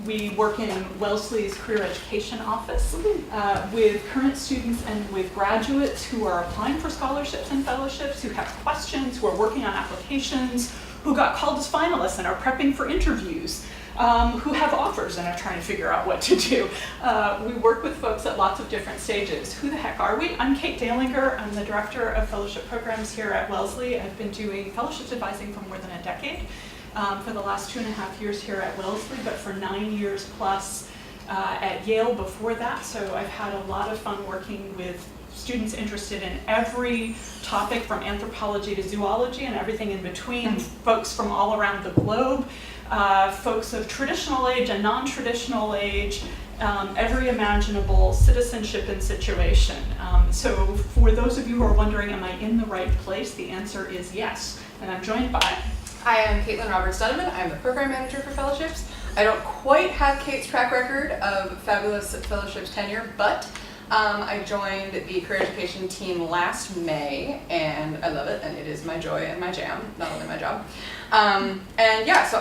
We work in Wellesley's Career Education Office with current students and with graduates who are applying for scholarships and fellowships, who have questions, who are working on applications, who got called as finalists and are prepping for interviews, who have offers and are trying to figure out what to do. We work with folks at lots of different stages. Who the heck are we? I'm Kate Dalinger. I'm the Director of Fellowship Programs here at Wellesley. I've been doing fellowships advising for more than a decade. For the last 2.5 years here at Wellesley, but for 9 years plus at Yale before that. So I've had a lot of fun working with students interested in every topic from anthropology to zoology and everything in between, folks from all around the globe, folks of traditional age and non-traditional age, every imaginable citizenship and situation. So for those of you who are wondering, am I in the right place? The answer is yes. And I'm joined by... Hi, I'm Caitlin Roberts-Dunneman. I'm the Program Manager for Fellowships. I don't quite have Kate's track record of fabulous fellowships tenure, but I joined the career education team last May, and I love it, and it is my joy and my jam, not only my job. And yeah, so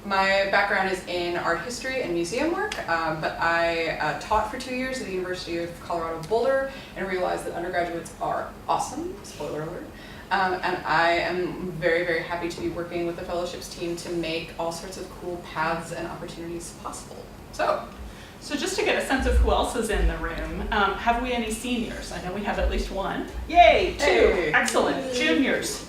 my background is in art history and museum work, but I taught for 2 years at the University of Colorado Boulder and realized that undergraduates are awesome, spoiler alert. And I am very, very happy to be working with the fellowships team to make all sorts of cool paths and opportunities possible. So just to get a sense of who else is in the room, have we any seniors? I know we have at least one. Yay, 2, Hey. Excellent. Juniors,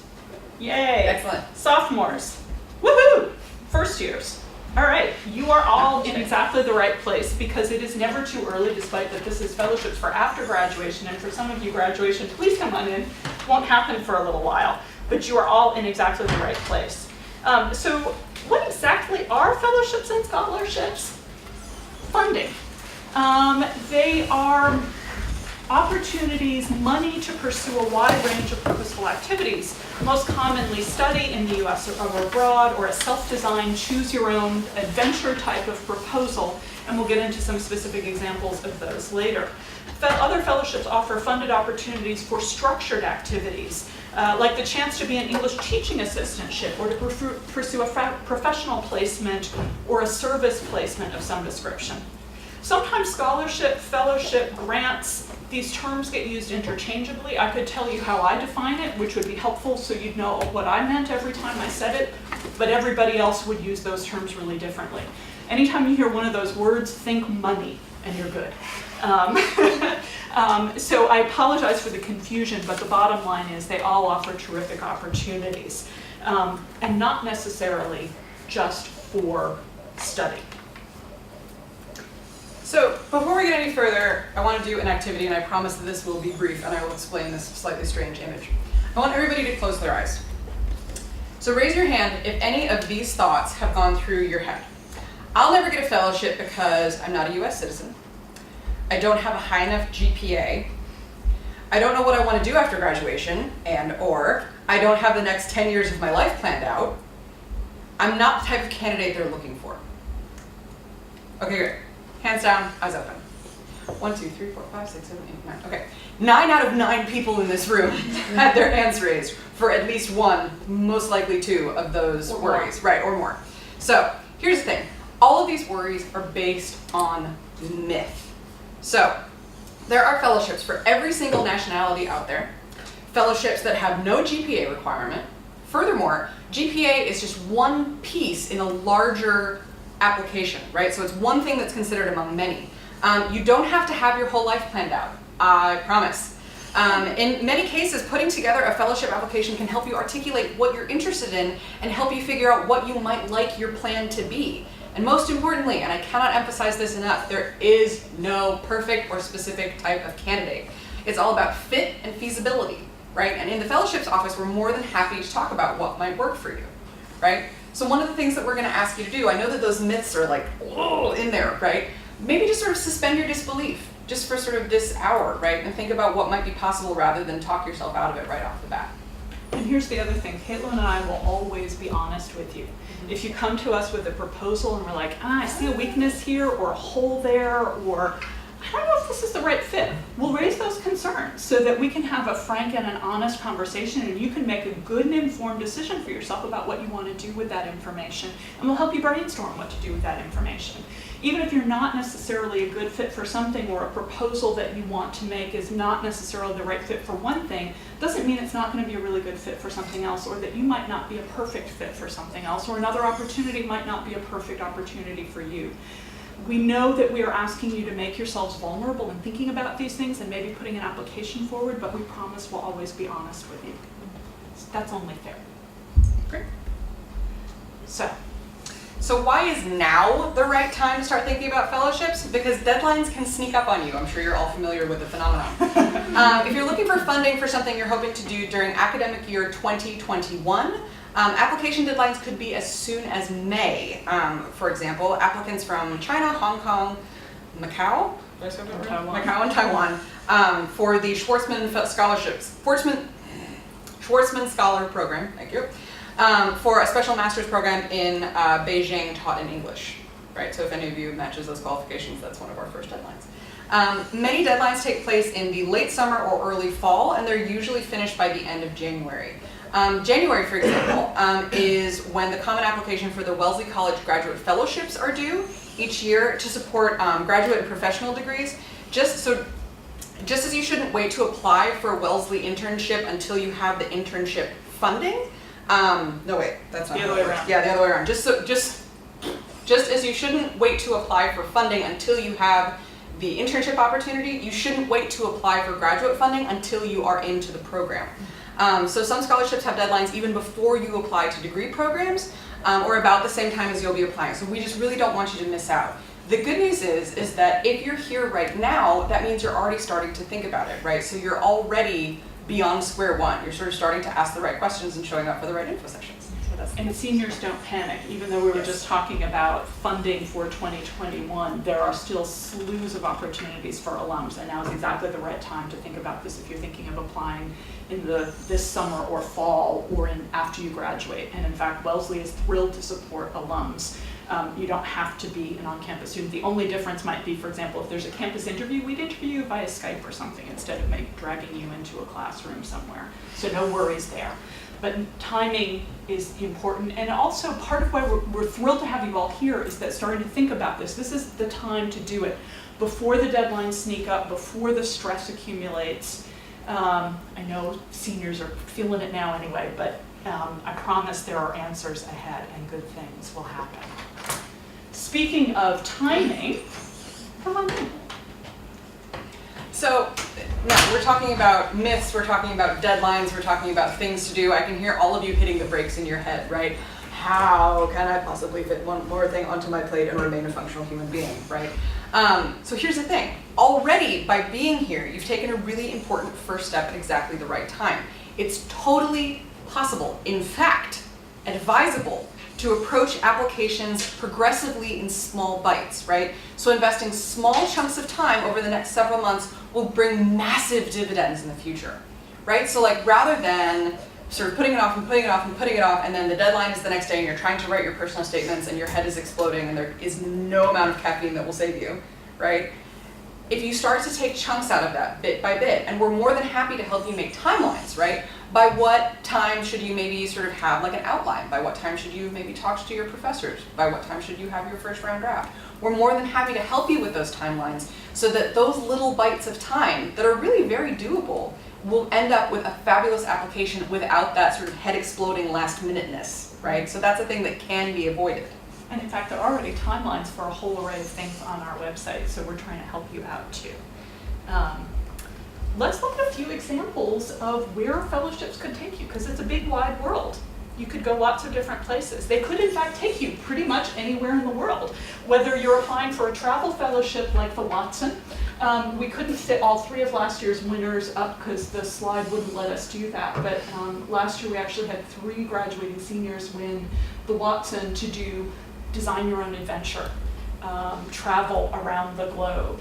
yay. Excellent. Sophomores, woohoo. First years. All right, you are all in exactly the right place because it is never too early, despite that this is fellowships for after graduation, and for some of you graduation, please come on in. Won't happen for a little while, but you are all in exactly the right place. So what exactly are fellowships and scholarships? Funding. They are opportunities, money to pursue a wide range of purposeful activities, most commonly study in the US or abroad, or a self-designed, choose-your-own adventure type of proposal, and we'll get into some specific examples of those later. Other fellowships offer funded opportunities for structured activities, like the chance to be an English teaching assistantship, or to pursue a professional placement or a service placement of some description. Sometimes scholarship, fellowship, grants, these terms get used interchangeably. I could tell you how I define it, which would be helpful so you'd know what I meant every time I said it, but everybody else would use those terms really differently. Anytime you hear one of those words, think money, and you're good. So I apologize for the confusion, but the bottom line is they all offer terrific opportunities, and not necessarily just for study. So before we get any further, I want to do an activity, and I promise that this will be brief, and I will explain this slightly strange image. I want everybody to close their eyes. So raise your hand if any of these thoughts have gone through your head. I'll never get a fellowship because I'm not a US citizen. I don't have a high enough GPA. I don't know what I want to do after graduation, or I don't have the next 10 years of my life planned out. I'm not the type of candidate they're looking for. Okay, great. Hands down, eyes open. 1, 2, 3, 4, 5, 6, 7, 8, 9. Okay. 9 out of 9 people in this room had their hands raised for at least one, most likely 2 of those worries, right, or more. So here's the thing. All of these worries are based on myth. So there are fellowships for every single nationality out there, fellowships that have no GPA requirement. Furthermore, GPA is just one piece in a larger application, right? So it's one thing that's considered among many. You don't have to have your whole life planned out, I promise. In many cases, putting together a fellowship application can help you articulate what you're interested in and help you figure out what you might like your plan to be. And most importantly, and I cannot emphasize this enough, there is no perfect or specific type of candidate. It's all about fit and feasibility, right? And in the fellowships office, we're more than happy to talk about what might work for you, right? So one of the things that we're going to ask you to do, I know that those myths are like, oh, in there, right? Maybe just sort of suspend your disbelief just for sort of this hour, right? And think about what might be possible rather than talk yourself out of it right off the bat. And here's the other thing, Caitlin and I will always be honest with you. If you come to us with a proposal and we're like, I see a weakness here or a hole there, or I I don't know if this is the right fit. We'll raise those concerns so that we can have a frank and an honest conversation, and you can make a good and informed decision for yourself about what you want to do with that information, and we'll help you brainstorm what to do with that information. Even if you're not necessarily a good fit for something, or a proposal that you want to make is not necessarily the right fit for one thing, doesn't mean it's not going to be a really good fit for something else, or that you might not be a perfect fit for something else, or another opportunity might not be a perfect opportunity for you. We know that we are asking you to make yourselves vulnerable in thinking about these things and maybe putting an application forward, but we promise we'll always be honest with you. That's only fair. Great. So why is now the right time to start thinking about fellowships? Because deadlines can sneak up on you. I'm sure you're all familiar with the phenomenon. If you're looking for funding for something you're hoping to do during academic year 2021, application deadlines could be as soon as May. For example, applicants from China, Hong Kong, Macau, did I say that right? Taiwan. Macau and Taiwan, for the Schwarzman scholarships, Schwarzman Scholar Program, thank you, for a special master's program in Beijing taught in English, right? So if any of you matches those qualifications, that's one of our first deadlines. Many deadlines take place in the late summer or early fall, and they're usually finished by the end of January. January, for example, is when the common application for the Wellesley College graduate fellowships are due each year to support graduate and professional degrees. Just as you shouldn't wait to apply for a Wellesley internship until you have the internship funding. No, wait, that's not the other way around. Yeah, the other way around. Just as you shouldn't wait to apply for funding until you have the internship opportunity, you shouldn't wait to apply for graduate funding until you are into the program. So some scholarships have deadlines even before you apply to degree programs, or about the same time as you'll be applying. So we just really don't want you to miss out. The good news is that if you're here right now, that means you're already starting to think about it, right? So you're already beyond square one. You're sort of starting to ask the right questions and showing up for the right info sessions. So that's And seniors don't panic. Even though we were Yes. just talking about funding for 2021, there are still slews of opportunities for alums, and now is exactly the right time to think about this if you're thinking of applying in this summer or fall, or after you graduate. And in fact, Wellesley is thrilled to support alums. You don't have to be an on-campus student. The only difference might be, for example, if there's a campus interview, we'd interview you via Skype or something instead of dragging you into a classroom somewhere. So no worries there. But timing is important, and also part of why we're thrilled to have you all here is that starting to think about this. This is the time to do it before the deadlines sneak up, before the stress accumulates. I know seniors are feeling it now anyway, but I promise there are answers ahead and good things will happen. Speaking of timing, come on in. So now we're talking about myths, we're talking about deadlines, we're talking about things to do. I can hear all of you hitting the brakes in your head, right? How can I possibly fit one more thing onto my plate and remain a functional human being, right? So here's the thing. Already, by being here, you've taken a really important first step at exactly the right time. It's totally possible, in fact, advisable, to approach applications progressively in small bites, right? So investing small chunks of time over the next several months will bring massive dividends in the future, right? So like rather than sort of putting it off and putting it off and putting it off, and then the deadline is the next day and you're trying to write your personal statements and your head is exploding and there is no amount of caffeine that will save you, right? If you start to take chunks out of that bit by bit, and we're more than happy to help you make timelines, right? By what time should you maybe sort of have like an outline? By what time should you maybe talk to your professors? By what time should you have your first round draft? We're more than happy to help you with those timelines so that those little bites of time that are really very doable will end up with a fabulous application without that sort of head exploding last minuteness, right? So that's a thing that can be avoided. And in fact, there are already timelines for a whole array of things on our website, so we're trying to help you out too. Let's look at a few examples of where fellowships could take you, because it's a big, wide world. You could go lots of different places. They could, in fact, take you pretty much anywhere in the world. Whether you're applying for a travel fellowship like the Watson, we couldn't fit all three of last year's winners up because the slide wouldn't let us do that. But last year we actually had 3 graduating seniors win the Watson to do design your own adventure, travel around the globe.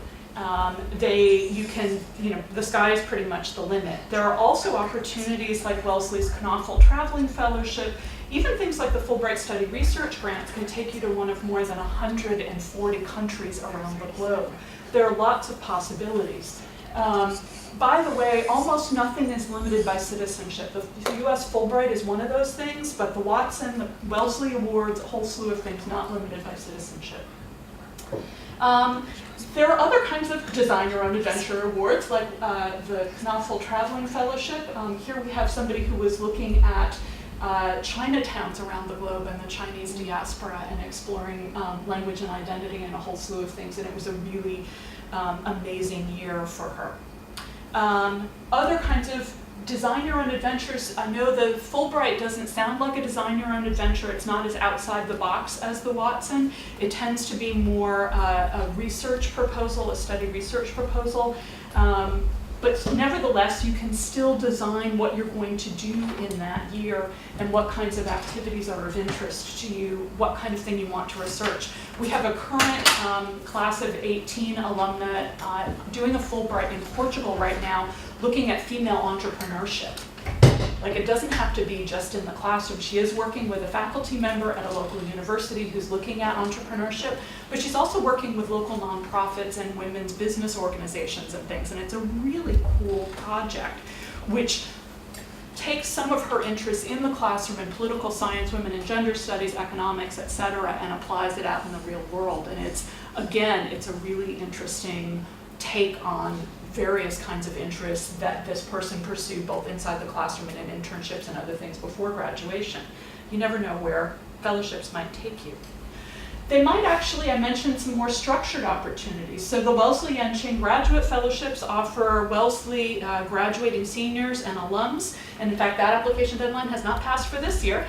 The sky is pretty much the limit. There are also opportunities like Wellesley's Knothel Traveling Fellowship, Even things like the Fulbright Study Research Grants can take you to one of more than 140 countries around the globe. There are lots of possibilities. By the way, almost nothing is limited by citizenship. The US Fulbright is one of those things, but the Watson, the Wellesley Awards, a whole slew of things not limited by citizenship. There are other kinds of design your own adventure awards, like the Knaufel Traveling Fellowship. Here we have somebody who was looking at Chinatowns around the globe and the Chinese diaspora and exploring language and identity and a whole slew of things, and it was a really amazing year for her. Other kinds of design your own adventures. I know the Fulbright doesn't sound like a design your own adventure. It's not as outside the box as the Watson. It tends to be more a research proposal, a study research proposal. But nevertheless, you can still design what you're going to do in that year and what kinds of activities are of interest to you, what kind of thing you want to research. We have a current class of 18 alumna doing a Fulbright in Portugal right now, looking at female entrepreneurship. Like, it doesn't have to be just in the classroom. She is working with a faculty member at a local university who's looking at entrepreneurship, but she's also working with local nonprofits and women's business organizations and things. And it's a really cool project, which takes some of her interests in the classroom in political science, women and gender studies, economics, et cetera, and applies it out in the real world. And it's, again, it's a really interesting take on various kinds of interests that this person pursued both inside the classroom and in internships and other things before graduation. You never know where fellowships might take you. They might actually, I mentioned some more structured opportunities. So the Wellesley Yenching Graduate Fellowships offer Wellesley graduating seniors and alums. And in fact, that application deadline has not passed for this year.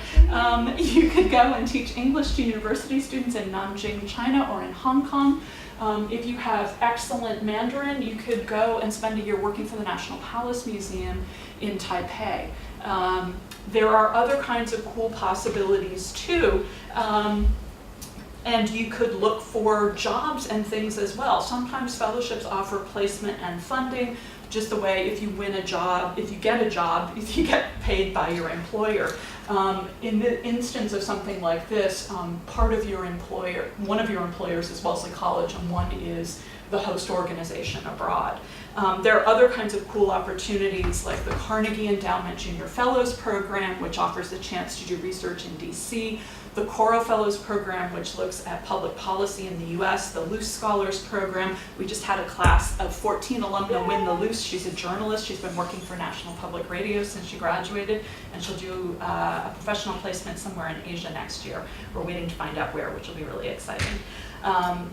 You could go and teach English to university students in Nanjing, China, or in Hong Kong. If you have excellent Mandarin, you could go and spend a year working for the National Palace Museum in Taipei. There are other kinds of cool possibilities too. And you could look for jobs and things as well. Sometimes fellowships offer placement and funding, just the way if you win a job, if you get a job, if you get paid by your employer. In the instance of something like this, part of your employer, one of your employers is Wellesley College and one is the host organization abroad. There are other kinds of cool opportunities like the Carnegie Endowment Junior Fellows Program, which offers the chance to do research in DC, the Coro Fellows Program, which looks at public policy in the US, the Luce Scholars Program. We just had a class of 14 alumna win the Luce. She's a journalist. She's been working for National Public Radio since she graduated, and she'll do a professional placement somewhere in Asia next year. We're waiting to find out where, which will be really exciting.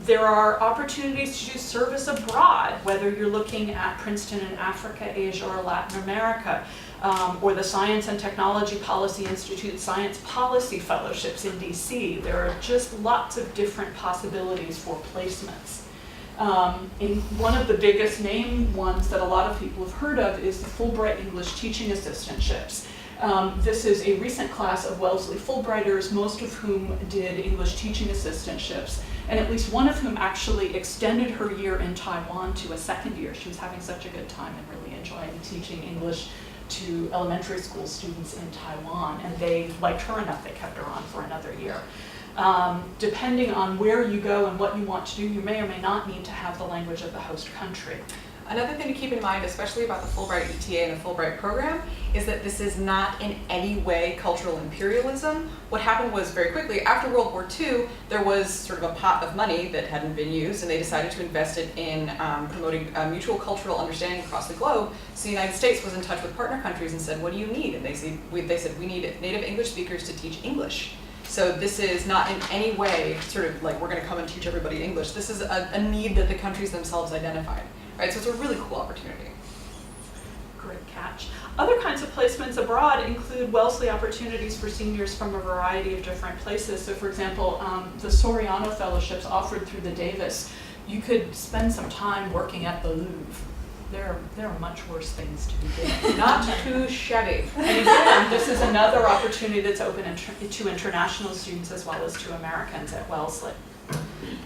There are opportunities to do service abroad, whether you're looking at Princeton in Africa, Asia, or Latin America, or the Science and Technology Policy Institute Science Policy Fellowships in DC. There are just lots of different possibilities for placements. In one of the biggest named ones that a lot of people have heard of is the Fulbright English Teaching Assistantships. This is a recent class of Wellesley Fulbrighters, most of whom did English teaching assistantships, and at least one of whom actually extended her year in Taiwan to a second year. She was having such a good time and really enjoying teaching English to elementary school students in Taiwan, and they liked her enough they kept her on for another year. Depending on where you go and what you want to do, you may or may not need to have the language of the host country. Another thing to keep in mind, especially about the Fulbright ETA and the Fulbright program, is that this is not in any way cultural imperialism. What happened was very quickly, after World War II, there was sort of a pot of money that hadn't been used, and they decided to invest it in promoting mutual cultural understanding across the globe. So the United States was in touch with partner countries and said, what do you need? And they said, we need native English speakers to teach English. So this is not in any way sort of like we're going to come and teach everybody English. This is a need that the countries themselves identified. Right, so it's a really cool opportunity. Great catch. Other kinds of placements abroad include Wellesley opportunities for seniors from a variety of different places. So for example, the Soriano Fellowships offered through the Davis, you could spend some time working at the Louvre. There are much worse things to be doing. Not too shabby. And again, this is another opportunity that's open to international students as well as to Americans at Wellesley.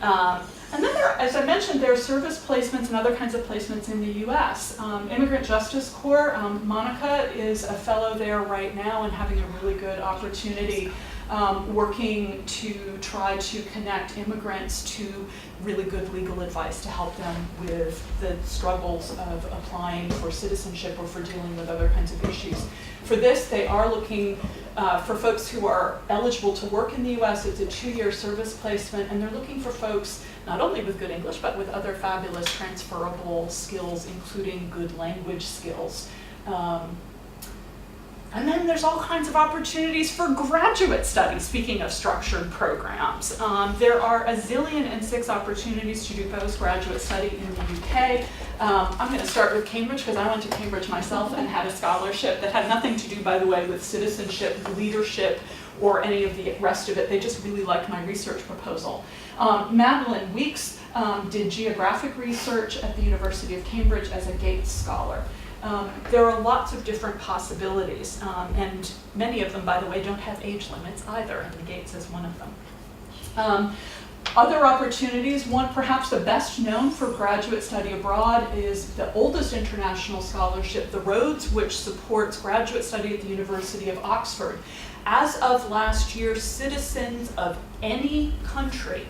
And then as I mentioned, there are service placements and other kinds of placements in the US. Immigrant Justice Corps, Monica is a fellow there right now and having a really good opportunity working to try to connect immigrants to really good legal advice to help them with the struggles of applying for citizenship or for dealing with other kinds of issues. For this, they are looking for folks who are eligible to work in the US. It's a 2-year service placement, and they're looking for folks not only with good English, but with other fabulous transferable skills, including good language skills. And then there's all kinds of opportunities for graduate study, speaking of structured programs. There are a zillion and 6 opportunities to do postgraduate study in the UK. I'm going to start with Cambridge because I went to Cambridge myself and had a scholarship that had nothing to do, by the way, with citizenship, leadership, or any of the rest of it. They just really liked my research proposal. Madeline Weeks did geographic research at the University of Cambridge as a Gates Scholar. There are lots of different possibilities, and many of them, by the way, don't have age limits either, and the Gates is one of them. Other opportunities, one perhaps the best known for graduate study abroad is the oldest international scholarship, the Rhodes, which supports graduate study at the University of Oxford. As of last year, citizens of any country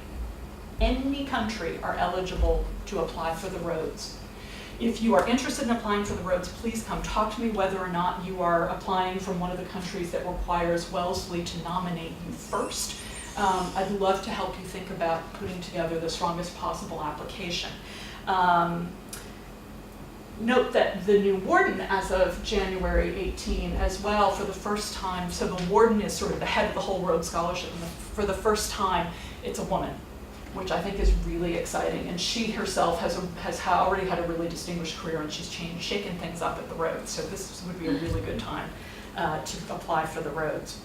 are eligible to apply for the Rhodes. If you are interested in applying for the Rhodes, please come talk to me whether or not you are applying from one of the countries that requires Wellesley to nominate you first. I'd love to help you think about putting together the strongest possible application. Note that the new warden, as of January 18 as well, for the first time, so the warden is sort of the head of the whole Rhodes Scholarship, and for the first time, it's a woman, which I think is really exciting. And she herself has already had a really distinguished career, and she's shaken things up at the Rhodes. So this would be a really good time to apply for the Rhodes.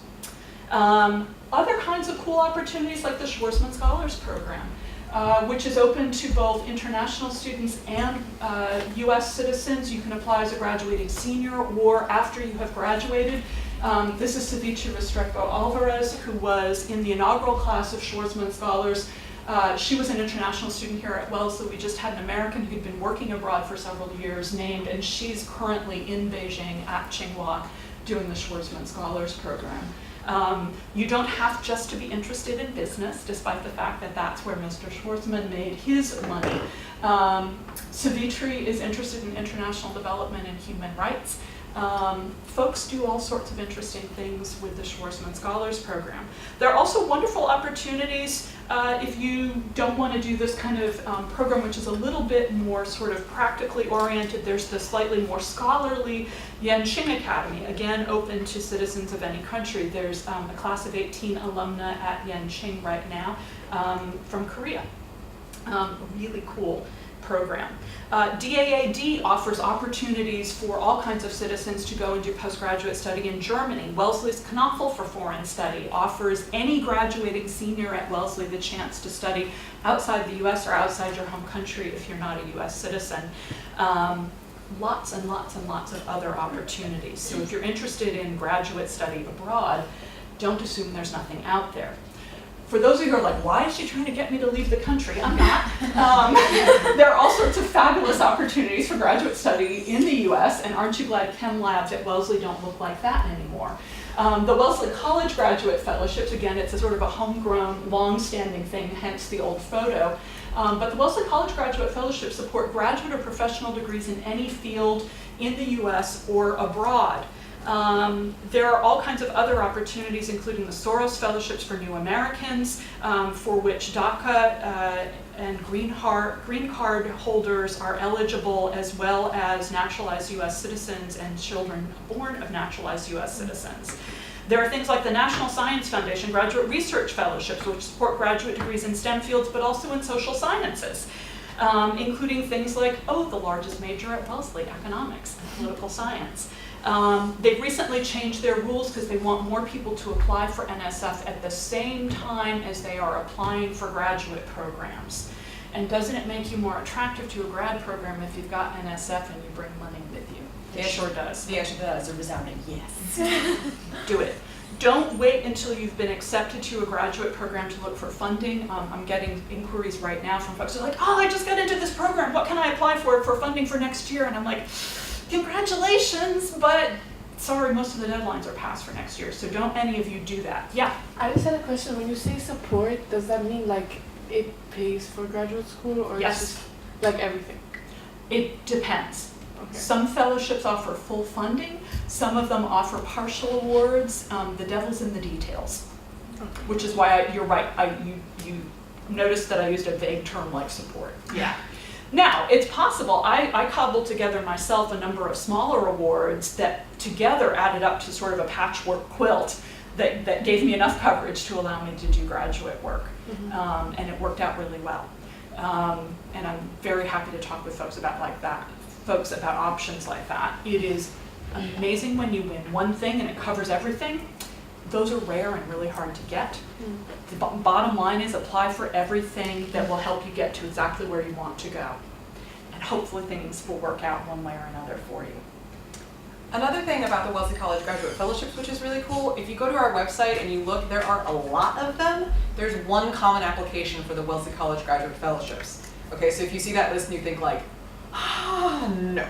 Other kinds of cool opportunities like the Schwarzman Scholars Program, which is open to both international students and US citizens. You can apply as a graduating senior or after you have graduated. This is Savitri Restrepo Alvarez, who was in the inaugural class of Schwarzman Scholars. She was an international student here at Wellesley. We just had an American who'd been working abroad for several years named, and she's currently in Beijing at Tsinghua doing the Schwarzman Scholars Program. You don't have just to be interested in business, despite the fact that that's where Mr. Schwarzman made his money. Savitri is interested in international development and human rights. Folks do all sorts of interesting things with the Schwarzman Scholars Program. There are also wonderful opportunities if you don't want to do this kind of program, which is a little bit more sort of practically oriented. There's the slightly more scholarly Yenching Academy, again open to citizens of any country. There's a class of 18 alumna at Yenching right now from Korea. A really cool program. DAAD offers opportunities for all kinds of citizens to go and do postgraduate study in Germany. Wellesley's Knopfel for Foreign Study offers any graduating senior at Wellesley the chance to study outside the US or outside your home country if you're not a US citizen. Lots and lots and lots of other opportunities. So if you're interested in graduate study abroad, don't assume there's nothing out there. For those of you who are like, why is she trying to get me to leave the country? I'm not. There are all sorts of fabulous opportunities for graduate study in the US, and aren't you glad chem labs at Wellesley don't look like that anymore? The Wellesley College Graduate Fellowships, again, it's a sort of a homegrown, long-standing thing, hence the old photo. But the Wellesley College Graduate Fellowships support graduate or professional degrees in any field in the US or abroad. There are all kinds of other opportunities, including the Soros Fellowships for New Americans, for which DACA and green card holders are eligible, as well as naturalized US citizens and children born of naturalized US citizens. There are things like the National Science Foundation Graduate Research Fellowships, which support graduate degrees in STEM fields, but also in social sciences, including things like, the largest major at Wellesley, economics and political science. They've recently changed their rules because they want more people to apply for NSF at the same time as they are applying for graduate programs. And doesn't it make you more attractive to a grad program if you've got NSF and you bring money with you? It sure does. The answer to that is a resounding yes. Do it. Don't wait until you've been accepted to a graduate program to look for funding. I'm getting inquiries right now from folks who are like, oh, I just got into this program. What can I apply for funding for next year? And I'm like, congratulations, but sorry, most of the deadlines are passed for next year. So don't any of you do that. Yeah. I just had a question. When you say support, does that mean like it pays for graduate school, or Yes. it's just like everything? It depends. Okay. Some fellowships offer full funding. Some of them offer partial awards. The devil's in the details, Okay. which is why you're right. You noticed that I used a vague term like support. Yeah. Now, it's possible. I cobbled together myself a number of smaller awards that together added up to sort of a patchwork quilt that gave me enough coverage to allow me to do graduate work. Mhm. And it worked out really well. And I'm very happy to talk with folks about options like that. It is amazing when you win one thing and it covers everything. Those are rare and really hard to get. Mm. The bottom line is apply for everything that will help you get to exactly where you want to go. And hopefully things will work out one way or another for you. Another thing about the Wellesley College Graduate Fellowships, which is really cool, if you go to our website and you look, there are a lot of them. There's one common application for the Wellesley College Graduate Fellowships. Okay, so if you see that list and you think like, no.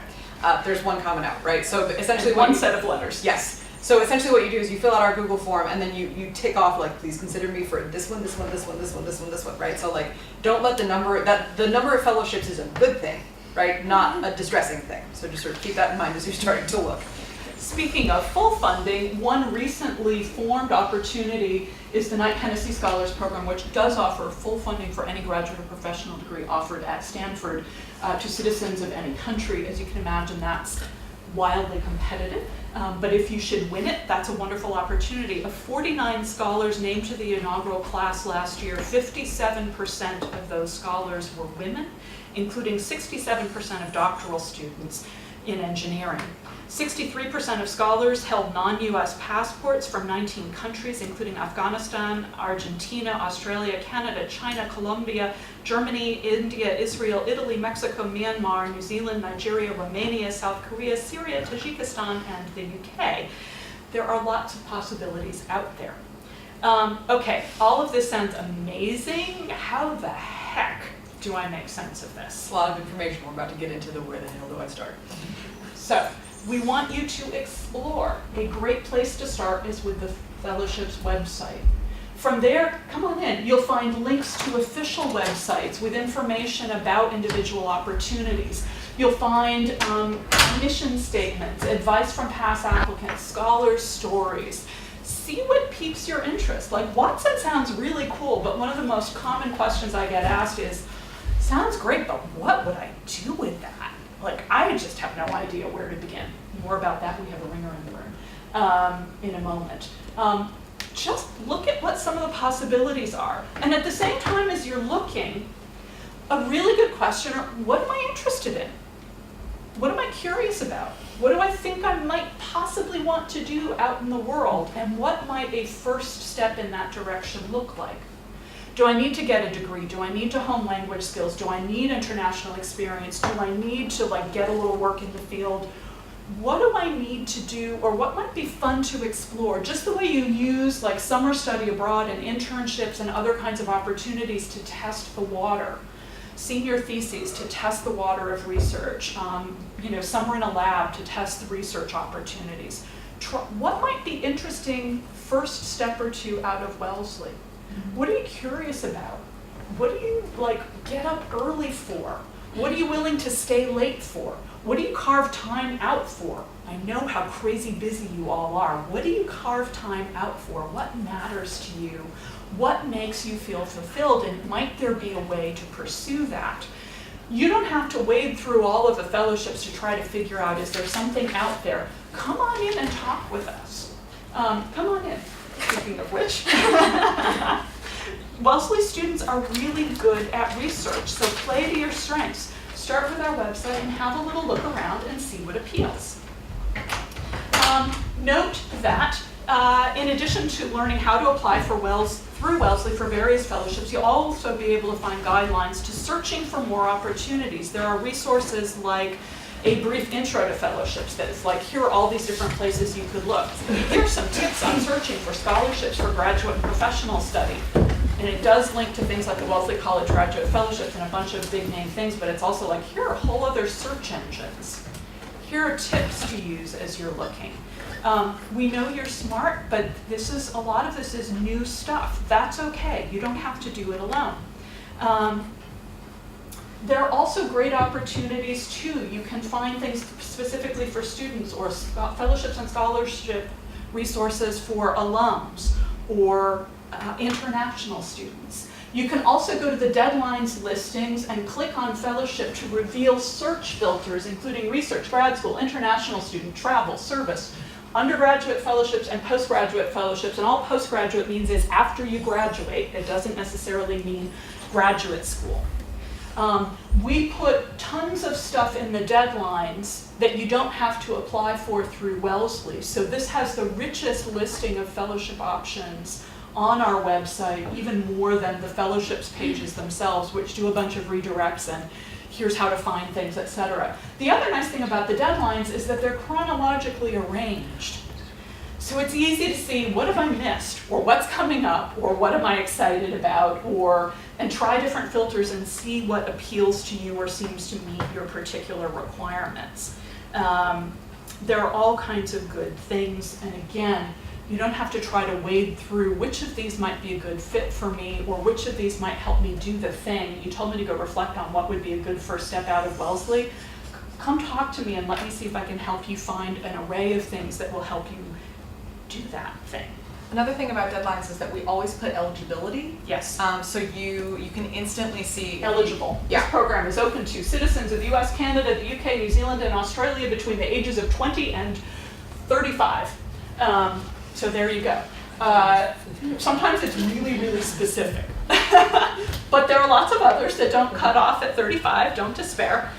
There's one common out, right? So essentially And one set of letters. Yes. So essentially what you do is you fill out our Google form and then you tick off like, please consider me for this one, this one, this one, this one, this one, this one, right? So like, don't let the number of fellowships is a good thing, right? Not a distressing thing. So just sort of keep that in mind as you're starting to look. Speaking of full funding, one recently formed opportunity is the Knight Hennessy Scholars Program, which does offer full funding for any graduate or professional degree offered at Stanford to citizens of any country. As you can imagine, that's wildly competitive. But if you should win it, that's a wonderful opportunity. Of 49 scholars named to the inaugural class last year, 57% of those scholars were women, including 67% of doctoral students in engineering. 63% of scholars held non-US passports from 19 countries, including Afghanistan, Argentina, Australia, Canada, China, Colombia, Germany, India, Israel, Italy, Mexico, Myanmar, New Zealand, Nigeria, Romania, South Korea, Syria, Tajikistan, and the UK. There are lots of possibilities out there. Okay, all of this sounds amazing. How the heck do I make sense of this? It's a lot of information. We're about to get into the where the hell do I start? So, we want you to explore. A great place to start is with the fellowship's website. From there, come on in. You'll find links to official websites with information about individual opportunities. You'll find mission statements, advice from past applicants, scholars' stories. See what piques your interest. Like, Watson sounds really cool, but one of the most common questions I get asked is, sounds great, but what would I do with that? Like, I just have no idea where to begin. More about that, we have a ringer in the room in a moment. Just look at what some of the possibilities are. And at the same time as you're looking, a really good question, what am I interested in? What am I curious about? What do I think I might possibly want to do out in the world? And what might a first step in that direction look like? Do I need to get a degree? Do I need to hone language skills? Do I need international experience? Do I need to get a little work in the field? What do I need to do, or what might be fun to explore? Just the way you use summer study abroad and internships and other kinds of opportunities to test the water. Senior theses to test the water of research. Summer in a lab to test the research opportunities. What might be interesting first step or two out of Wellesley? What are you curious about? What do you get up early for? What are you willing to stay late for? What do you carve time out for? I know how crazy busy you all are. What do you carve time out for? What matters to you? What makes you feel fulfilled? And might there be a way to pursue that? You don't have to wade through all of the fellowships to try to figure out, is there something out there? Come on in and talk with us. Come on in. Speaking of which, Wellesley students are really good at research, so play to your strengths. Start with our website and have a little look around and see what appeals. Note that in addition to learning how to apply through Wellesley for various fellowships, you'll also be able to find guidelines to searching for more opportunities. There are resources like a brief intro to fellowships that is like, here are all these different places you could look. Here's some tips on searching for scholarships for graduate and professional study. And it does link to things like the Wellesley College Graduate Fellowships and a bunch of big name things, but it's also like, here are whole other search engines. Here are tips to use as you're looking. We know you're smart, but a lot of this is new stuff. That's okay. You don't have to do it alone. There are also great opportunities too. You can find things specifically for students or fellowships and scholarship resources for alums or international students. You can also go to the deadlines listings and click on fellowship to reveal search filters, including research, grad school, international student, travel, service, undergraduate fellowships, and postgraduate fellowships. And all postgraduate means is after you graduate. It doesn't necessarily mean graduate school. We put tons of stuff in the deadlines that you don't have to apply for through Wellesley. So this has the richest listing of fellowship options on our website, even more than the fellowships pages themselves, which do a bunch of redirects and here's how to find things, etc. The other nice thing about the deadlines is that they're chronologically arranged. So it's easy to see what have I missed, or what's coming up, or what am I excited about, and try different filters and see what appeals to you or seems to meet your particular requirements. There are all kinds of good things, and again, you don't have to try to wade through which of these might be a good fit for me or which of these might help me do the thing. You told me to go reflect on what would be a good first step out of Wellesley. Come talk to me and let me see if I can help you find an array of things that will help you do that thing. Another thing about deadlines is that we always put eligibility. Yes. So you can instantly see Eligible. Yeah. This program is open to citizens of the US, Canada, the UK, New Zealand, and Australia between the ages of 20 and 35. So there you go. Sometimes it's really, really specific. But there are lots of others that don't cut off at 35, don't despair.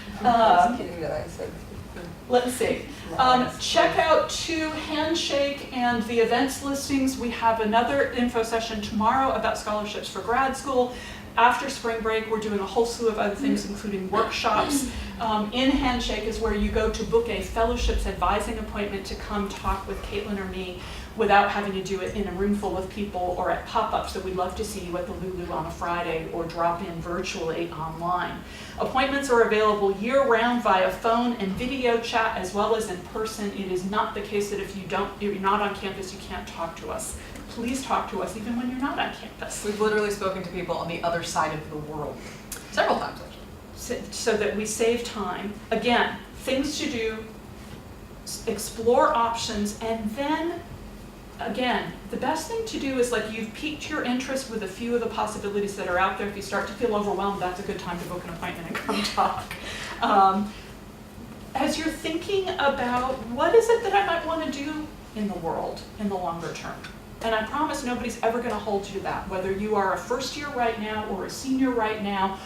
Let's see. Check out Handshake and the events listings. We have another info session tomorrow about scholarships for grad school. After spring break, we're doing a whole slew of other things, including workshops. In Handshake is where you go to book a fellowships advising appointment to come talk with Caitlin or me without having to do it in a room full of people or at pop-ups. So we'd love to see you at the Lulu on a Friday or drop in virtually online. Appointments are available year-round via phone and video chat as well as in person. It is not the case that if you're not on campus, you can't talk to us. Please talk to us even when you're not on campus. We've literally spoken to people on the other side of the world several times actually. So that we save time. Again, things to do, explore options, and then again, the best thing to do is like you've piqued your interest with a few of the possibilities that are out there. If you start to feel overwhelmed, that's a good time to book an appointment and come talk. As you're thinking about what is it that I might want to do in the world in the longer term, and I promise nobody's ever going to hold you to that, whether you are a first year right now or a senior right now,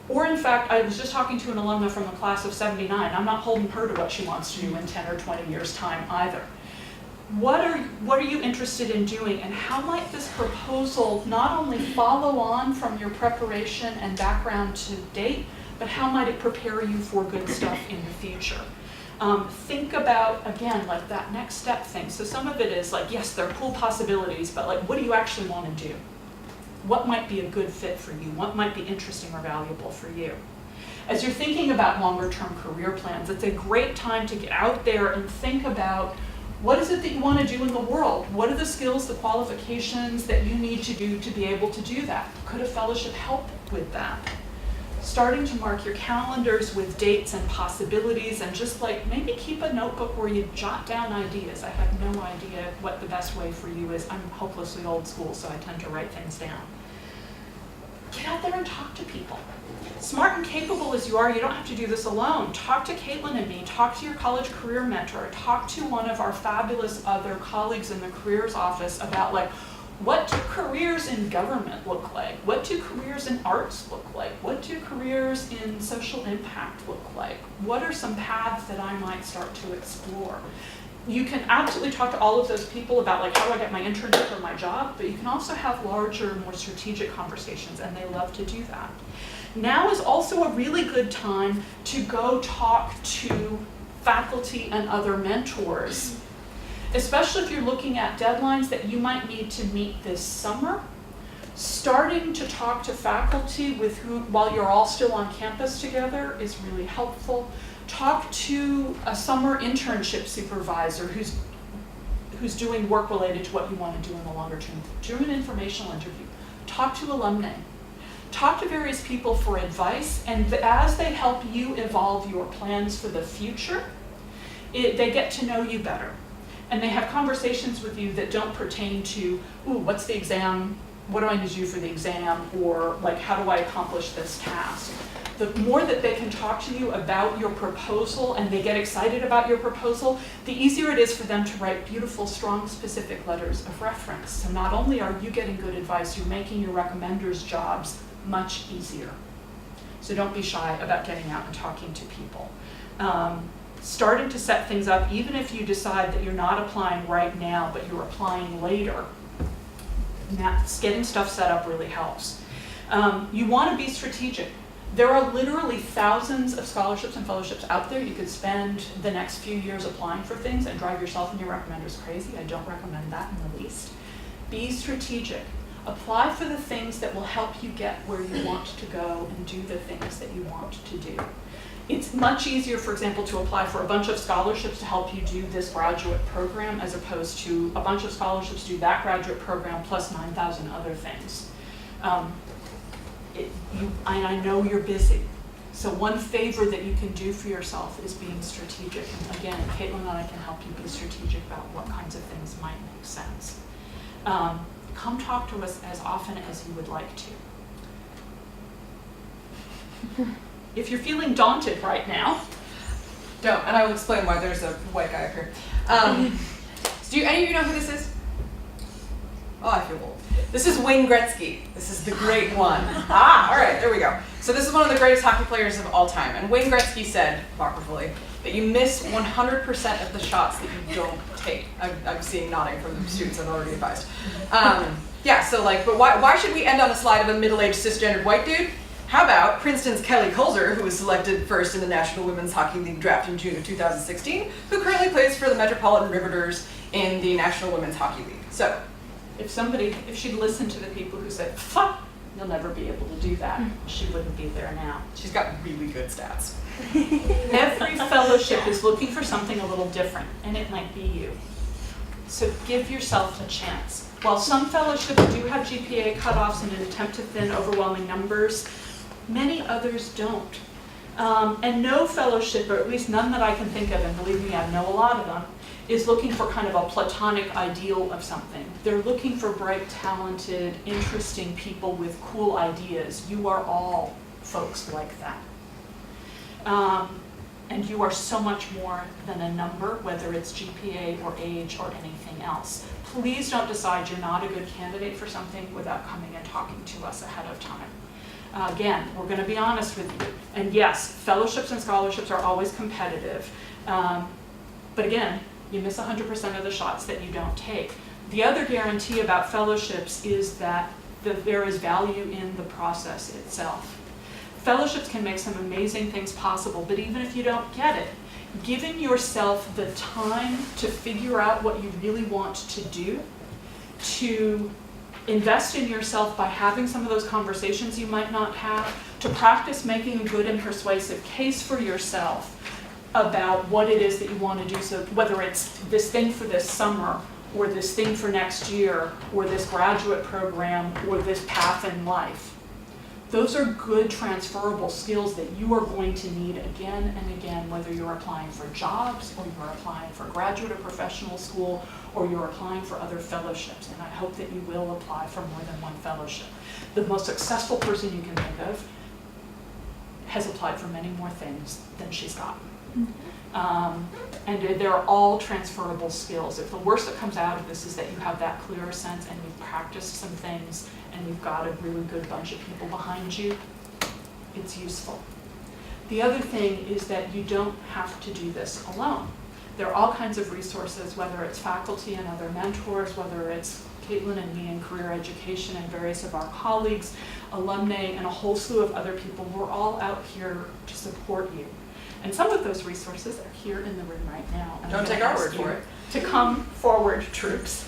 or in fact, I was just talking to an alumna from the class of '79. I'm not holding her to what she wants to do in 10 or 20 years' time either. What are you interested in doing, and how might this proposal not only follow on from your preparation and background to date, but how might it prepare you for good stuff in the future? Think about, again, like that next step thing. So some of it is like, yes, there are cool possibilities, but like, what do you actually want to do? What might be a good fit for you? What might be interesting or valuable for you? As you're thinking about longer term career plans, it's a great time to get out there and think about what is it that you want to do in the world? What are the skills, the qualifications that you need to do to be able to do that? Could a fellowship help with that? Starting to mark your calendars with dates and possibilities, and just like maybe keep a notebook where you jot down ideas. I have no idea what the best way for you is. I'm hopelessly old school, so I tend to write things down. Get out there and talk to people. Smart and capable as you are, you don't have to do this alone. Talk to Caitlin and me, talk to your college career mentor, talk to one of our fabulous other colleagues in the careers office about like, what do careers in government look like? What do careers in arts look like? What do careers in social impact look like? What are some paths that I might start to explore? you can absolutely talk to all of those people about like, how do I get my internship or my job, but you can also have larger, more strategic conversations, and they love to do that. Now is also a really good time to go talk to faculty and other mentors, especially if you're looking at deadlines that you might need to meet this summer. Starting to talk to faculty with who, while you're all still on campus together, is really helpful. Talk to a summer internship supervisor who's doing work related to what you want to do in the longer term. Do an informational interview. Talk to alumni. Talk to various people for advice, and as they help you evolve your plans for the future, they get to know you better. And they have conversations with you that don't pertain to, ooh, what's the exam? What do I need to do for the exam? Or like, how do I accomplish this task? The more that they can talk to you about your proposal and they get excited about your proposal, the easier it is for them to write beautiful, strong, specific letters of reference. So not only are you getting good advice, you're making your recommenders' jobs much easier. So don't be shy about getting out and talking to people. Starting to set things up, even if you decide that you're not applying right now, but you're applying later, getting stuff set up really helps. You want to be strategic. There are literally thousands of scholarships and fellowships out there. You could spend the next few years applying for things and drive yourself and your recommenders crazy. I don't recommend that in the least. Be strategic. Apply for the things that will help you get where you want to go and do the things that you want to do. It's much easier, for example, to apply for a bunch of scholarships to help you do this graduate program as opposed to a bunch of scholarships to do that graduate program plus 9,000 other things. I know you're busy. So one favor that you can do for yourself is being strategic. And again, Caitlin and I can help you be strategic about what kinds of things might make sense. Come talk to us as often as you would like to. If you're feeling daunted right now, Don't, and I will explain why there's a white guy up here. Do any of you know who this is? Oh, I feel old. This is Wayne Gretzky. This is the great one. All right, there we go. So this is one of the greatest hockey players of all time. And Wayne Gretzky said, apocryphally, that you miss 100% of the shots that you don't take. I'm seeing nodding from the students I've already advised. Yeah, so like, but why should we end on the slide of a middle-aged cisgendered white dude? How about Princeton's Kelly Kulzer, who was selected first in the National Women's Hockey League draft in June of 2016, who currently plays for the Metropolitan Riveters in the National Women's Hockey League. So, if she'd listened to the people who said, fuck, you'll never be able to do that, she wouldn't be there now. she's got really good stats. Every fellowship is looking for something a little different, and it might be you. So give yourself a chance. While some fellowships do have GPA cutoffs in an attempt to thin overwhelming numbers, many others don't. And no fellowship, or at least none that I can think of, and believe me, I know a lot of them, is looking for kind of a platonic ideal of something. They're looking for bright, talented, interesting people with cool ideas. You are all folks like that. And you are so much more than a number, whether it's GPA or age or anything else. Please don't decide you're not a good candidate for something without coming and talking to us ahead of time. Again, we're going to be honest with you. And yes, fellowships and scholarships are always competitive. But again, you miss 100% of the shots that you don't take. The other guarantee about fellowships is that there is value in the process itself. Fellowships can make some amazing things possible, but even if you don't get it, giving yourself the time to figure out what you really want to do, to invest in yourself by having some of those conversations you might not have, to practice making a good and persuasive case for yourself about what it is that you want to do. So whether it's this thing for this summer, or this thing for next year, or this graduate program, or this path in life. Those are good transferable skills that you are going to need again and again, whether you're applying for jobs, or you're applying for graduate or professional school, or you're applying for other fellowships. And I hope that you will apply for more than one fellowship. The most successful person you can think of has applied for many more things than she's gotten. And they're all transferable skills. If the worst that comes out of this is that you have that clearer sense and you've practiced some things and you've got a really good bunch of people behind you, it's useful. The other thing is that you don't have to do this alone. There are all kinds of resources, whether it's faculty and other mentors, whether it's Caitlin and me in career education and various of our colleagues, alumni, and a whole slew of other people. We're all out here to support you. And some of those resources are here in the room right now. And I'm Don't take gonna our ask word for you it. to come forward, troops.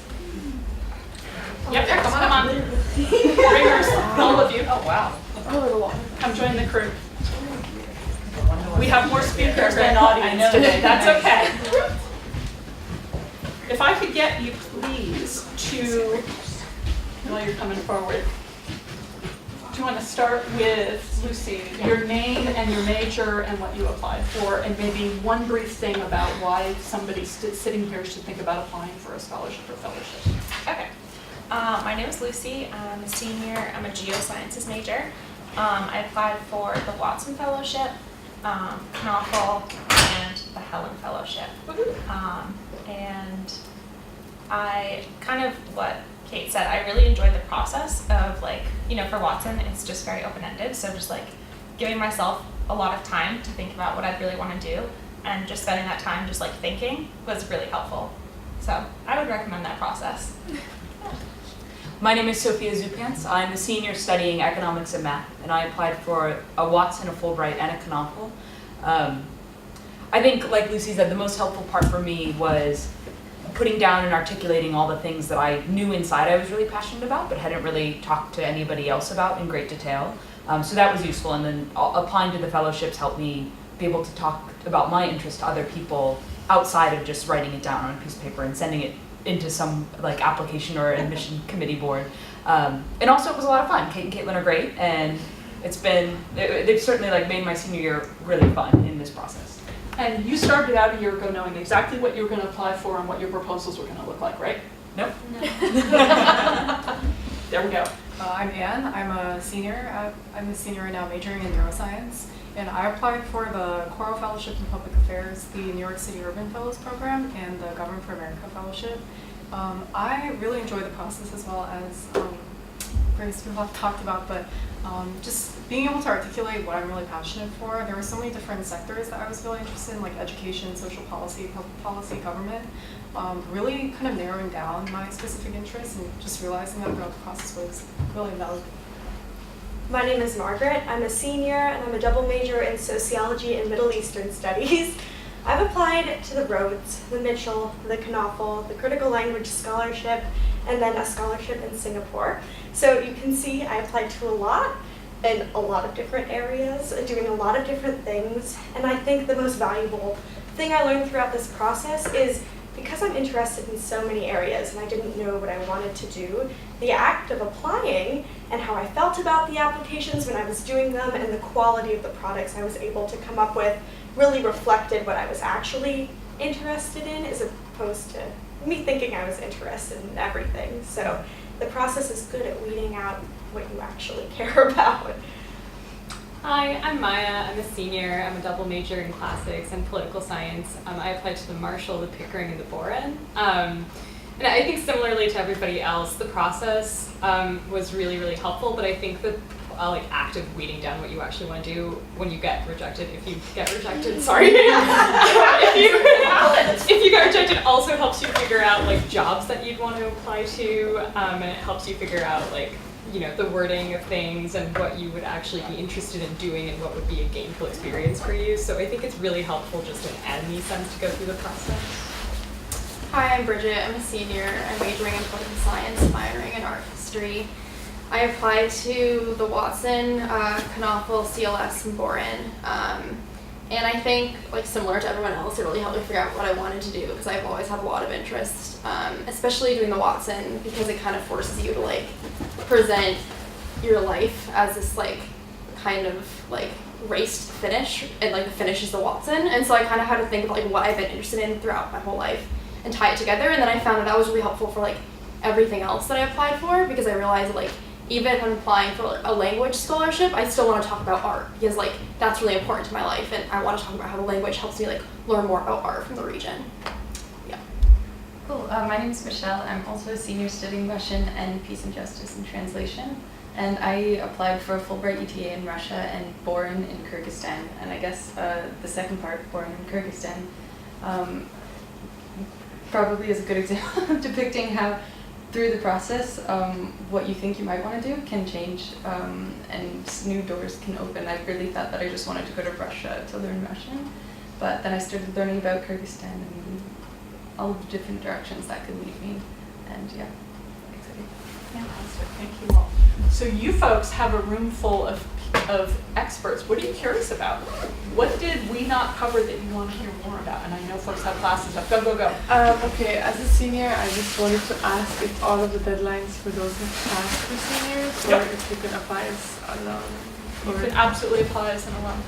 Yep, Yeah, come come on. Bringers, all of you. Oh, wow. Come join the crew. We have more speakers than audience today. That's okay. If I could get you, please, to, while you're coming forward, do you want to start with, Lucy, your name and your major and what you applied for, and maybe one brief thing about why somebody sitting here should think about applying for a scholarship or fellowship? Okay. My name is Lucy. I'm a senior. I'm a geosciences major. I applied for the Watson Fellowship, Knoffel, and the Helen Fellowship. And I kind of what Kate said, I really enjoyed the process of for Watson, it's just very open-ended. So just giving myself a lot of time to think about what I really want to do, and just spending that time just thinking was really helpful. So I would recommend that process. My name is Sophia Zupans. I'm a senior studying economics and math, and I applied for a Watson, a Fulbright, and a Knoffel. I think, like Lucy said, the most helpful part for me was putting down and articulating all the things that I knew inside I was really passionate about, but hadn't really talked to anybody else about in great detail. So that was useful, and then applying to the fellowships helped me be able to talk about my interest to other people outside of just writing it down on a piece of paper and sending it into some application or admission committee board. And also it was a lot of fun. Kate and Caitlin are great, and they've certainly made my senior year really fun in this process. And you started out a year ago knowing exactly what you were going to apply for and what your proposals were going to look like, right? Nope. There we go. I'm Anne. I'm a senior. I'm a senior right now, majoring in neuroscience, and I applied for the Coral Fellowship in Public Affairs, the New York City Urban Fellows Program, and the Government for America Fellowship. I really enjoy the process, as well as various people have talked about, but just being able to articulate what I'm really passionate for. There were so many different sectors that I was really interested in, like education, social policy, public policy, government. Really kind of narrowing down my specific interests and just realizing that throughout the process was really valuable. My name is Margaret. I'm a senior and I'm a double major in sociology and Middle Eastern studies. I've applied to the Rhodes, the Mitchell, the Knoffel, the Critical Language Scholarship, and then a scholarship in Singapore. So you can see I applied to a lot in a lot of different areas, doing a lot of different things. And I think the most valuable thing I learned throughout this process is because I'm interested in so many areas and I didn't know what I wanted to do, the act of applying and how I felt about the applications when I was doing them and the quality of the products I was able to come up with really reflected what I was actually interested in, as opposed to me thinking I was interested in everything. So the process is good at weeding out what you actually care about. Hi, I'm Maya. I'm a senior. I'm a double major in classics and political science. I applied to the Marshall, the Pickering, and the Boren. And I think similarly to everybody else, the process was really, really helpful, but I think the act of weeding down what you actually want to do when you get rejected, if you get rejected, sorry. if you get rejected also helps you figure out jobs that you'd want to apply to, and it helps you figure out the wording of things and what you would actually be interested in doing and what would be a gainful experience for you. So I think it's really helpful just in any sense to go through the process. Hi, I'm Bridget. I'm a senior. I'm majoring in political science, minoring in art history. I applied to the Watson, Knoffel, CLS, and Boren. And I think, similar to everyone else, it really helped me figure out what I wanted to do because I've always had a lot of interest, especially doing the Watson because it kind of forces you to present your life as this kind of raced finish, and the finish is the Watson. And so I kind of had to think of what I've been interested in throughout my whole life and tie it together. And then I found that was really helpful for everything else that I applied for, because I realized even if I'm applying for a language scholarship, I still want to talk about art because that's really important to my life, and I want to talk about how the language helps me learn more about art from the region. Yeah. Cool. My name is Michelle. I'm also a senior studying Russian and Peace and Justice and Translation, and I applied for a Fulbright ETA in Russia and Boren in Kyrgyzstan, and I guess the second part, Boren in Kyrgyzstan. probably is a good example of depicting how through the process, what you think you might want to do can change, and new doors can open. I really thought that I just wanted to go to Russia to learn Russian, but then I started learning about Kyrgyzstan and all of the different directions that could lead me, and yeah, excited. Fantastic, thank you all. So you folks have a room full of experts. What are you curious about? What did we not cover that you want to hear more about? And I know folks have classes up. Go, go, go. Okay, as a senior, I just wanted to ask if all of the deadlines for those have passed for seniors, or Yep. if you can apply as alone. You or- could absolutely apply as an alum.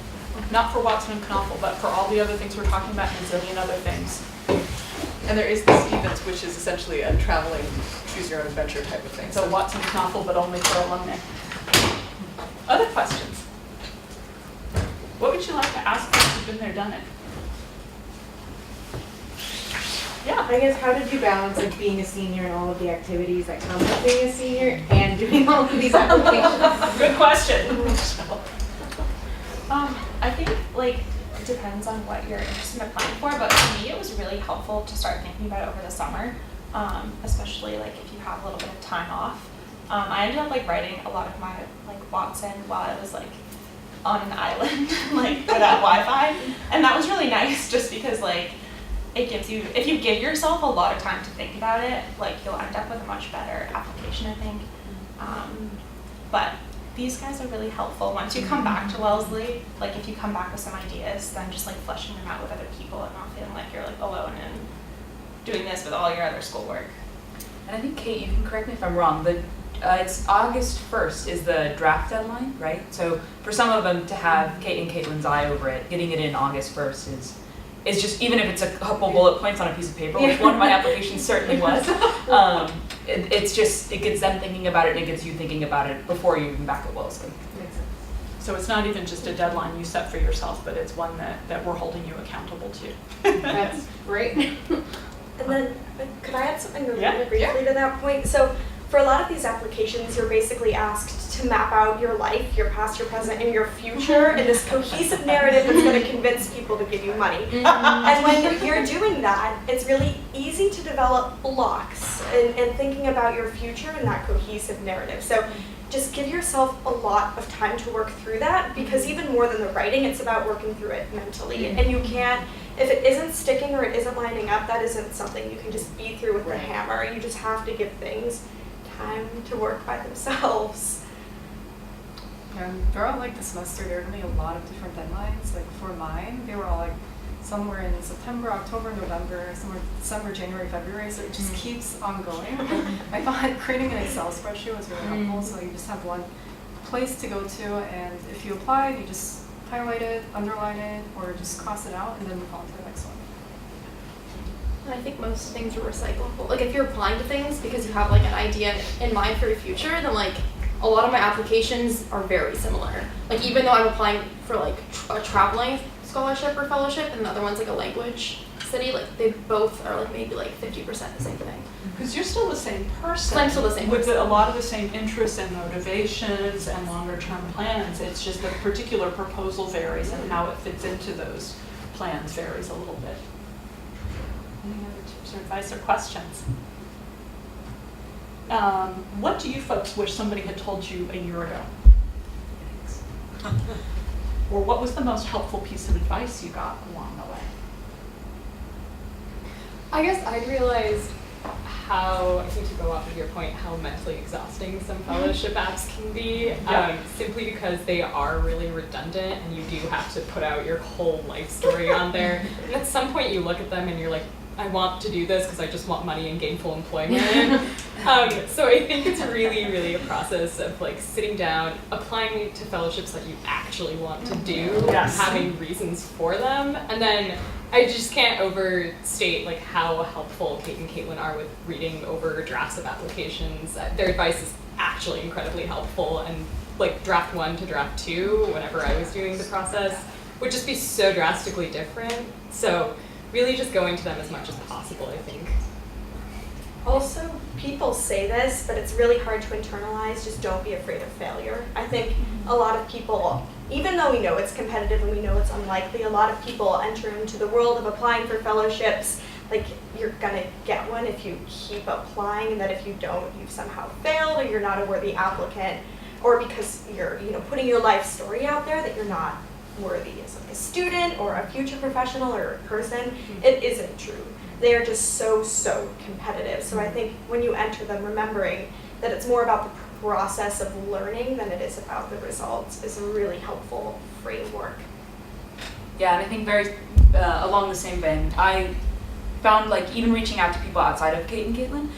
Not for Watson and Knoffel, but for all the other things we're talking about and a zillion other things. And there is the Stevens, which is essentially a traveling choose your own adventure type of thing. So Watson and Knoffel, but only for alumni. Other questions? What would you like to ask folks who've been there, done it? Yeah. I guess, how did you balance like being a senior and all of the activities that come with being a senior and doing all of these applications? Good question. I think like it depends on what you're interested in applying for, but for me it was really helpful to start thinking about it over the summer, especially like if you have a little bit of time off. I ended up like writing a lot of my like Watson while I was like on an island like without Wi-Fi, and that was really nice just because like it gives you, if you give yourself a lot of time to think about it, like you'll end up with a much better application, I think. But these guys are really helpful. Once you come back to Wellesley, like if you come back with some ideas, then just like fleshing them out with other people and not feeling like you're like alone and doing this with all your other schoolwork. And I think, Kate, you can correct me if I'm wrong, but it's August 1st is the draft deadline, right? So for some of them to have Kate and Caitlin's eye over it, getting it in August 1st is just, even if it's a couple bullet points on a piece of paper, which one of my applications certainly was, it's just, it gets them thinking about it and it gets you thinking about it before you're even back at Wellesley. So it's not even just a deadline you set for yourself, but it's one that we're holding you accountable to. That's great. And then, could I add something really Yeah, briefly to that point? So, for a lot of these applications, you're basically asked to map out your life, your past, your present, and your future in this cohesive narrative that's going to convince people to give you money. And when you're doing that, it's really easy to develop blocks in thinking about your future in that cohesive narrative. So, just give yourself a lot of time to work through that, because even more than the writing, it's about working through it mentally. And you can't, if it isn't sticking or it isn't lining up, that isn't something you can just beat through with the hammer. You just have to give things time to work by themselves. And throughout like the semester, there are going to be a lot of different deadlines. Like for mine, they were all like somewhere in September, October, November, somewhere December, January, February. So it just keeps on going. I thought creating an Excel spreadsheet was really helpful. So you just have one place to go to, and if you apply, you just highlight it, underline it, or just cross it out, and then move on to the next one. And I think most things are recyclable. Like if you're applying to things because you have like an idea in mind for your future, then like a lot of my applications are very similar. Like even though I'm applying for like a traveling scholarship or fellowship, and the other one's like a language study, like they both are like maybe like 50% the same thing. Because you're still the same person. I'm still the same with person. a lot of the same interests and motivations and longer term plans. It's just the particular proposal varies and how it fits into those plans varies a little bit. Any other tips or advice or questions? What do you folks wish somebody had told you a year ago? Or what was the most helpful piece of advice you got along the way? I guess I realized how, I think to go off of your point, how mentally exhausting some fellowship apps can be, simply because they are really redundant and you do have to put out your whole life story on there. And at some point you look at them and you're like, I want to do this because I just want money and gainful employment. So I think it's really, really a process of like sitting down, applying to fellowships that you actually want to do, having reasons for them, and then I just can't overstate like how helpful Kate and Caitlin are with reading over drafts of applications. Their advice is actually incredibly helpful, and like draft 1 to draft 2, whenever I was doing the process, would just be so drastically different. So really just going to them as much as possible, I think. Also, people say this, but it's really hard to internalize. Just don't be afraid of failure. I think a lot of people, even though we know it's competitive and we know it's unlikely, a lot of people enter into the world of applying for fellowships like you're gonna get one if you keep applying, and that if you don't, you've somehow failed or you're not a worthy applicant, or because you're, you know, putting your life story out there that you're not worthy as like a student or a future professional or a person. It isn't true. They are just so competitive. So I think when you enter them, remembering that it's more about the process of learning than it is about the results is a really helpful framework. Yeah, and I think very along the same vein, I found like even reaching out to people outside of Kate and Caitlin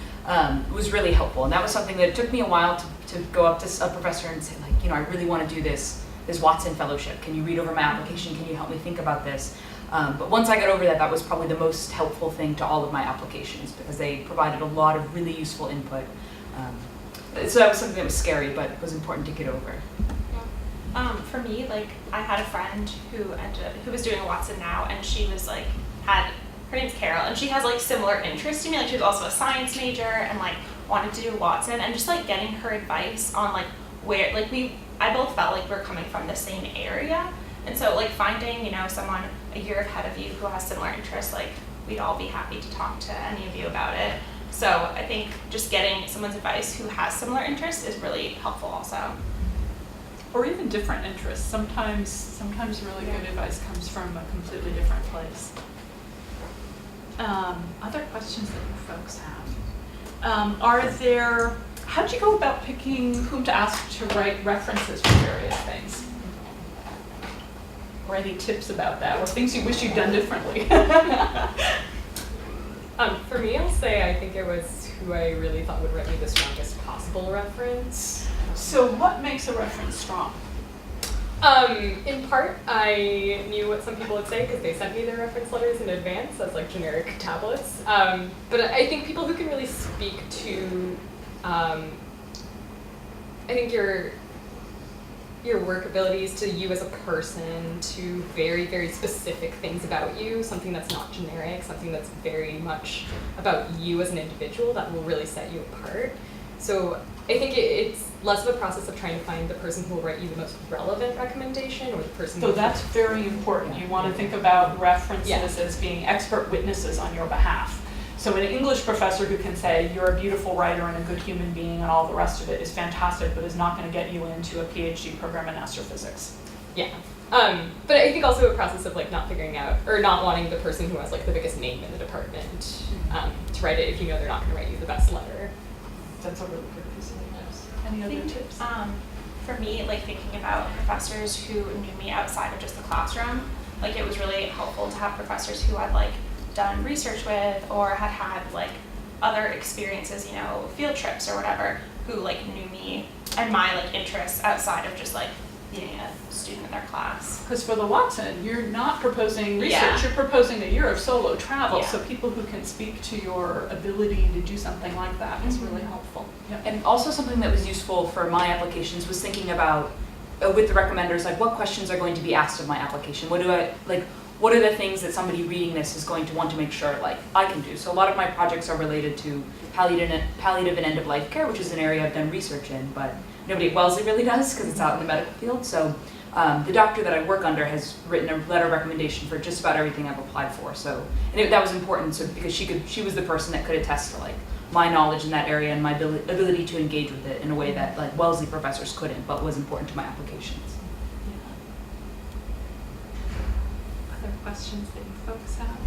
was really helpful. And that was something that it took me a while to go up to a professor and say like, you know, I really want to do this Watson Fellowship. Can you read over my application? Can you help me think about this? But once I got over that, that was probably the most helpful thing to all of my applications because they provided a lot of really useful input. So that was something that was scary, but was important to get over. For me, like I had a friend who was doing a Watson now, and she was like her name's Carol, and she has like similar interests to me. Like she was also a science major and like wanted to do Watson, and just like getting her advice on like where like I both felt like we're coming from the same area, and so like finding, you know, someone a year ahead of you who has similar interests, like we'd all be happy to talk to any of you about it. So I think just getting someone's advice who has similar interests is really helpful also. Or even different interests. Sometimes really good advice comes from a completely different place. Other questions that you folks have? How'd you go about picking whom to ask to write references for various things? Or any tips about that, or things you wish you'd done differently? For me, I'll say I think it was who I really thought would write me the strongest possible reference. So what makes a reference strong? In part, I knew what some people would say because they sent me their reference letters in advance as like generic tablets. But I think people who can really speak to, I think your work abilities, to you as a person, to very specific things about you, something that's not generic, something that's very much about you as an individual that will really set you apart. So I think it's less of a process of trying to find the person who will write you the most relevant recommendation, or the person So that's very important. You want to think about references Yes. as being expert witnesses on your behalf. So an English professor who can say you're a beautiful writer and a good human being and all the rest of it is fantastic, but is not going to get you into a PhD program in astrophysics. Yeah. But I think also a process of like not figuring out, or not wanting the person who has like the biggest name in the department to write it if you know they're not going to write you the best letter. That's a really good piece of advice. Any other tips? For me, like thinking about professors who knew me outside of just the classroom, like it was really helpful to have professors who I'd like done research with or had like other experiences, you know, field trips or whatever, who like knew me and my like interests outside of just like being a student in their class. Because for the Watson, you're not proposing research, Yeah. you're proposing a year of solo travel, Yeah. so people who can speak to your ability to do something like that is really helpful. Yep. And also something that was useful for my applications was thinking about, with the recommenders, like what questions are going to be asked of my application? What are the things that somebody reading this is going to want to make sure like I can do? So a lot of my projects are related to palliative and end-of-life care, which is an area I've done research in, but nobody at Wellesley really does because it's out in the medical field. So the doctor that I work under has written a letter of recommendation for just about everything I've applied for. So that was important, so because she was the person that could attest to like my knowledge in that area and my ability to engage with it in a way that like Wellesley professors couldn't, but was important to my applications. Other questions that you folks have?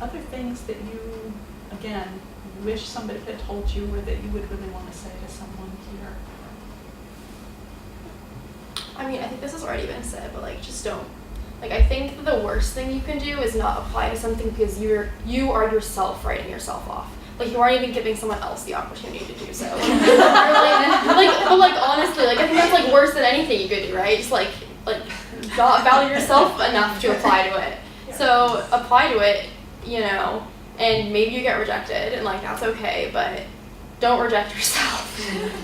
Other things that you, again, wish somebody had told you or that you would really want to say to someone here? I mean, I think this has already been said, but like, just don't. Like, I think the worst thing you can do is not apply to something because you are yourself writing yourself off. Like, you aren't even giving someone else the opportunity to do so. But honestly, like, I think that's like worse than anything you could do, right? Just like not value yourself enough to apply to it. So apply to it, you know, and maybe you get rejected, and like that's okay, but don't reject yourself.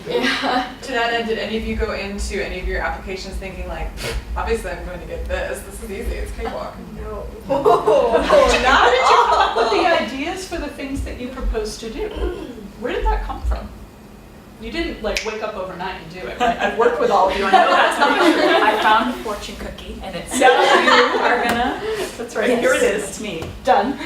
Yeah. To that end, did any of you go into any of your applications thinking like, obviously I'm going to get this. This is easy. It's cakewalk. No. How did you come up with the ideas for the things that you proposed to do? Where did that come from? You didn't like wake up overnight and do it, right? I've worked with all of you. I know that's not true. I found a fortune cookie and it's So you are gonna. That's right. Yes, Here it is. It's me. Done.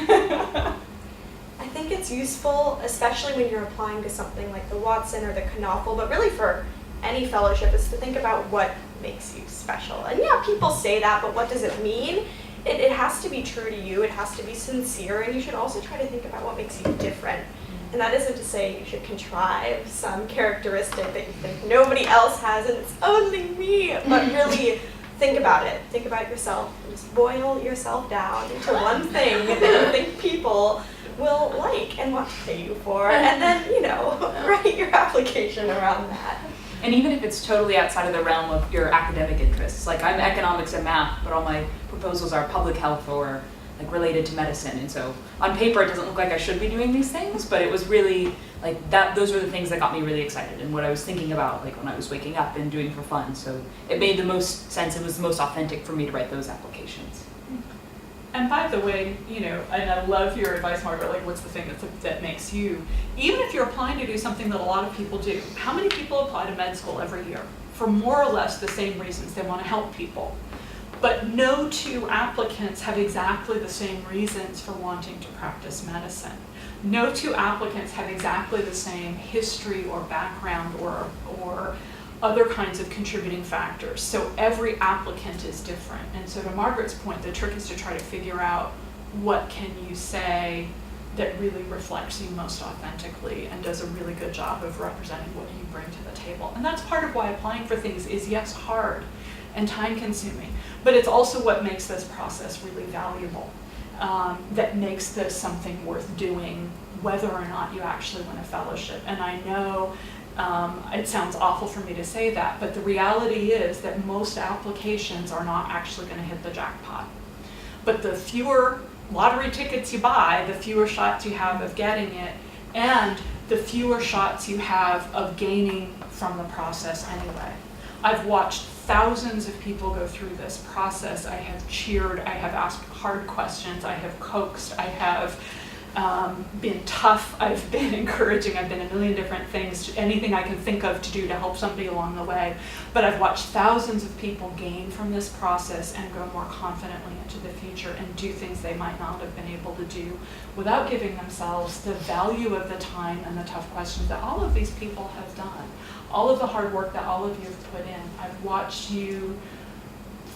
think it's useful, especially when you're applying to something like the Watson or the Knopfel, but really for any fellowship, is to think about what makes you special. And yeah, people say that, but what does it mean? It has to be true to you, it has to be sincere, and you should also try to think about what makes you different. And that isn't to say you should contrive some characteristic that you think nobody else has and it's only me, but really think about it. Think about yourself and just boil yourself down into one thing that you think people will like and want to pay you for, and then, write your application around that. And even if it's totally outside of the realm of your academic interests, like I'm economics and math, but all my proposals are public health or like related to medicine. And so on paper, it doesn't look like I should be doing these things, but it was really like that. Those were the things that got me really excited and what I was thinking about, like when I was waking up and doing for fun. So it made the most sense. It was the most authentic for me to write those applications. And by the way, and I love your advice, Margaret, like what's the thing that makes you, even if you're applying to do something that a lot of people do, how many people apply to med school every year? For more or less the same reasons. They want to help people. But no two applicants have exactly the same reasons for wanting to practice medicine. No two applicants have exactly the same history or background or other kinds of contributing factors. So every applicant is different. And so to Margaret's point, the trick is to try to figure out what can you say that really reflects you most authentically and does a really good job of representing what you bring to the table. And that's part of why applying for things is, yes, hard and time consuming, but it's also what makes this process really valuable, that makes this something worth doing, whether or not you actually win a fellowship. And I know it sounds awful for me to say that, but the reality is that most applications are not actually going to hit the jackpot. But the fewer lottery tickets you buy, the fewer shots you have of getting it, and the fewer shots you have of gaining from the process anyway. I've watched thousands of people go through this process. I have cheered, I have asked hard questions, I have coaxed, I have been tough, I've been encouraging, I've been a million different things, anything I can think of to do to help somebody along the way. But I've watched thousands of people gain from this process and go more confidently into the future and do things they might not have been able to do without giving themselves the value of the time and the tough questions that all of these people have done. All of the hard work that all of you have put in. I've watched you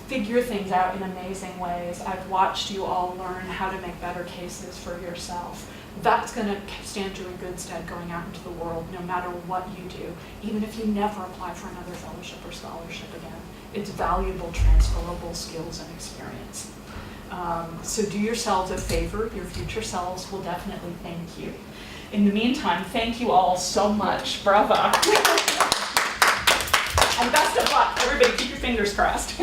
figure things out in amazing ways. I've watched you all learn how to make better cases for yourself. That's going to stand you in good stead going out into the world, no matter what you do, even if you never apply for another fellowship or scholarship again. It's valuable, transferable skills and experience. So do yourselves a favor. Your future selves will definitely thank you. In the meantime, thank you all so much. Bravo. And best of luck. Everybody keep your fingers crossed.